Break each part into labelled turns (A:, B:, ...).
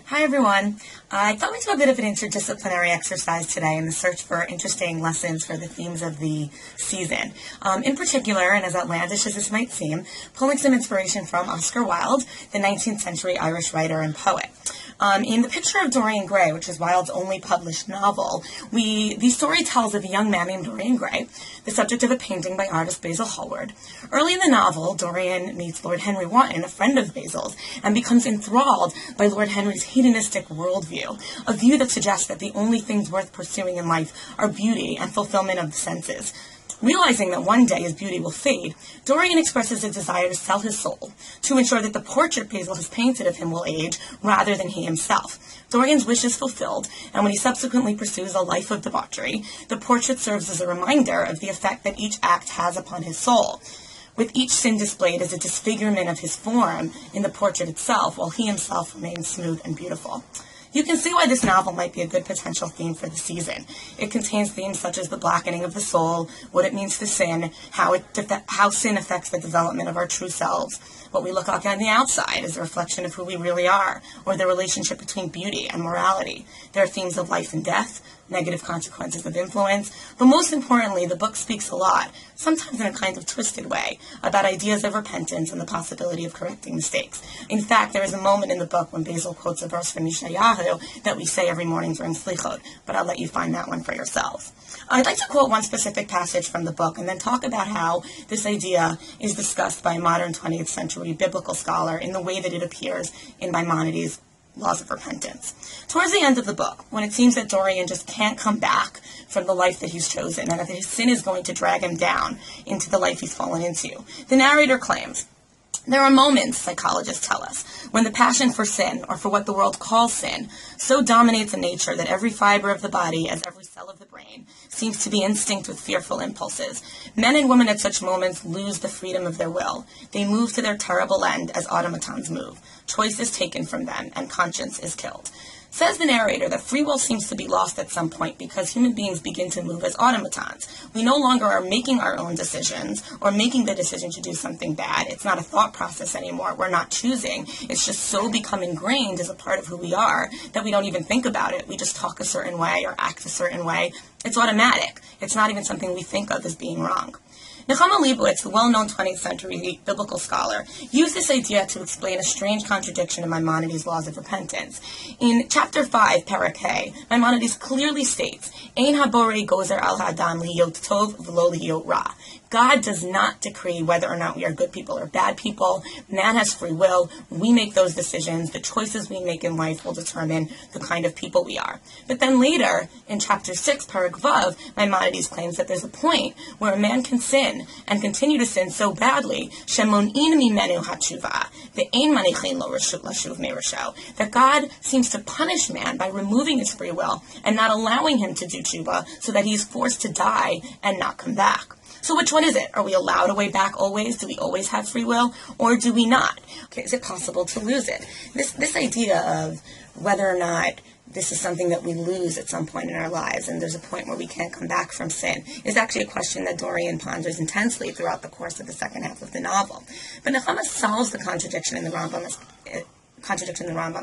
A: Hi everyone. I thought we'd do a bit of an interdisciplinary exercise today in the search for interesting lessons for the themes of the season. In particular, and as outlandish as this might seem, pulling some inspiration from Oscar Wilde, the 19th century Irish writer and poet. In The Picture of Dorian Gray, which is Wilde's only published novel, the story tells of a young man named Dorian Gray, the subject of a painting by artist Basil Hallward. Early in the novel, Dorian meets Lord Henry Wotton, a friend of Basil's, and becomes enthralled by Lord Henry's hedonistic worldview, a view that suggests that the only things worth pursuing in life are beauty and fulfillment of the senses. Realizing that one day his beauty will fade, Dorian expresses a desire to sell his soul to ensure that the portrait Basil has painted of him will age rather than he himself. Dorian's wish is fulfilled, and when he subsequently pursues a life of debauchery, the portrait serves as a reminder of the effect that each act has upon his soul, with each sin displayed as a disfigurement of his form in the portrait itself, while he himself remains smooth and beautiful. You can see why this novel might be a good potential theme for the season. It contains themes such as the blackening of the soul, what it means to sin, how sin affects the development of our true selves, what we look like on the outside is a reflection of who we really are, or the relationship between beauty and morality. There are themes of life and death, negative consequences of influence, but most importantly, the book speaks a lot, sometimes in a kind of twisted way, about ideas of repentance and the possibility of correcting mistakes. In fact, there is a moment in the book when Basil quotes a verse from Yaacov that we say every morning during Slichot, but I'll let you find that one for yourselves. I'd like to quote one specific passage from the book and then talk about how this idea is discussed by a modern 20th century biblical scholar in the way that it appears in Maimonides' Laws of Repentance. Towards the end of the book, when it seems that Dorian just can't come back from the life that he's chosen and that his sin is going to drag him down into the life he's fallen into, the narrator claims, "There are moments, psychologists tell us, when the passion for sin, or for what the world calls sin, so dominates a nature that every fiber of the body, as every cell of the brain, seems to be instinct with fearful impulses. Men and women at such moments lose the freedom of their will. They move to their terrible end as automatons move. Choice is taken from them, and conscience is killed." Says the narrator that free will seems to be lost at some point because human beings begin to move as automatons. We no longer are making our own decisions or making the decision to do something bad. It's not a thought process anymore. We're not choosing. It's just so become ingrained as a part of who we are that we don't even think about it. We just talk a certain way or act a certain way. It's automatic. It's not even something we think of as being wrong. Nechama Leibowitz, the well-known 20th century biblical scholar, used this idea to explain a strange contradiction in Maimonides' Laws of Repentance. In chapter 5, Parak Hey, Maimonides clearly states, "Ein haborei gozer al ha'adam liyot tov v'lo liyot ra." God does not decree whether or not we are good people or bad people. Man has free will. We make those decisions. The choices we make in life will determine the kind of people we are. But then later, in chapter 6, Parak Vav, Maimonides claims that there's a point where a man can sin and continue to sin so badly, shemon'in mimenu hatshuva, ve'ein manichin lo reshut lashuv me'resho, that God seems to punish man by removing his free will and not allowing him to do tshuva so that he's forced to die and not come back. So which one is it? Are we allowed a way back always? Do we always have free will? Or do we not? Okay, is it possible to lose it? This idea of whether or not this is something that we lose at some point in our lives and there's a point where we can't come back from sin is actually a question that Dorian ponders intensely throughout the course of the second half of the novel. But Nechama solves the contradiction in the Rambam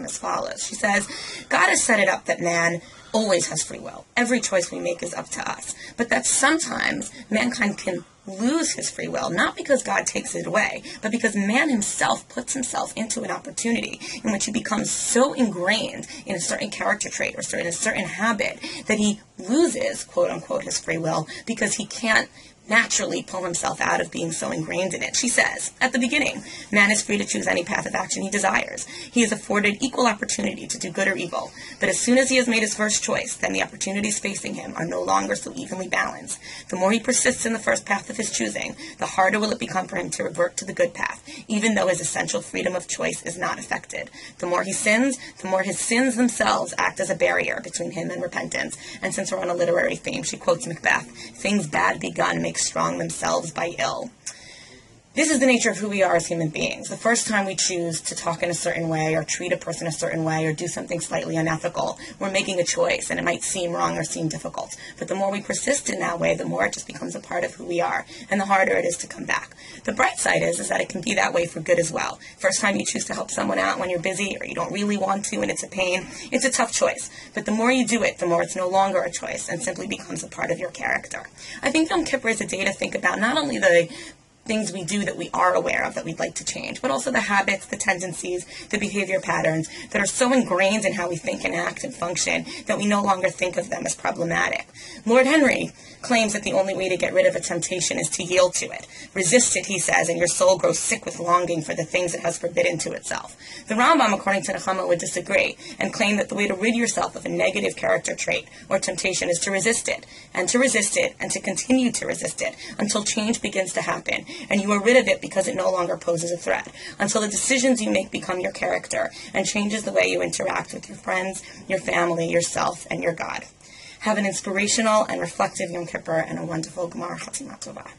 A: as follows. She says, God has set it up that man always has free will. Every choice we make is up to us. But that sometimes mankind can lose his free will, not because God takes it away, but because man himself puts himself into an opportunity in which he becomes so ingrained in a certain character trait or in a certain habit that he loses, quote unquote, his free will because he can't naturally pull himself out of being so ingrained in it. She says, at the beginning, man is free to choose any path of action he desires. He is afforded equal opportunity to do good or evil. But as soon as he has made his first choice, then the opportunities facing him are no longer so evenly balanced. The more he persists in the first path of his choosing, the harder will it become for him to revert to the good path, even though his essential freedom of choice is not affected. The more he sins, the more his sins themselves act as a barrier between him and repentance. And since we're on a literary theme, she quotes Macbeth, "Things bad begun make strong themselves by ill." This is the nature of who we are as human beings. The first time we choose to talk in a certain way or treat a person a certain way or do something slightly unethical, we're making a choice, and it might seem wrong or seem difficult. But the more we persist in that way, the more it just becomes a part of who we are, and the harder it is to come back. The bright side is that it can be that way for good as well. First time you choose to help someone out when you're busy or you don't really want to and it's a pain, it's a tough choice. But the more you do it, the more it's no longer a choice and simply becomes a part of your character. I think Yom Kippur is a day to think about not only the things we do that we are aware of that we'd like to change, but also the habits, the tendencies, the behavior patterns that are so ingrained in how we think and act and function that we no longer think of them as problematic. Lord Henry claims that the only way to get rid of a temptation is to yield to it. Resist it, he says, and your soul grows sick with longing for the things it has forbidden to itself. The Rambam, according to Nechama, would disagree and claim that the way to rid yourself of a negative character trait or temptation is to resist it, and to continue to resist it until change begins to happen, and you are rid of it because it no longer poses a threat, until the decisions you make become your character and changes the way you interact with your friends, your family, yourself, and your God. Have an inspirational and reflective Yom Kippur and a wonderful Gemara Chatzimah Tova.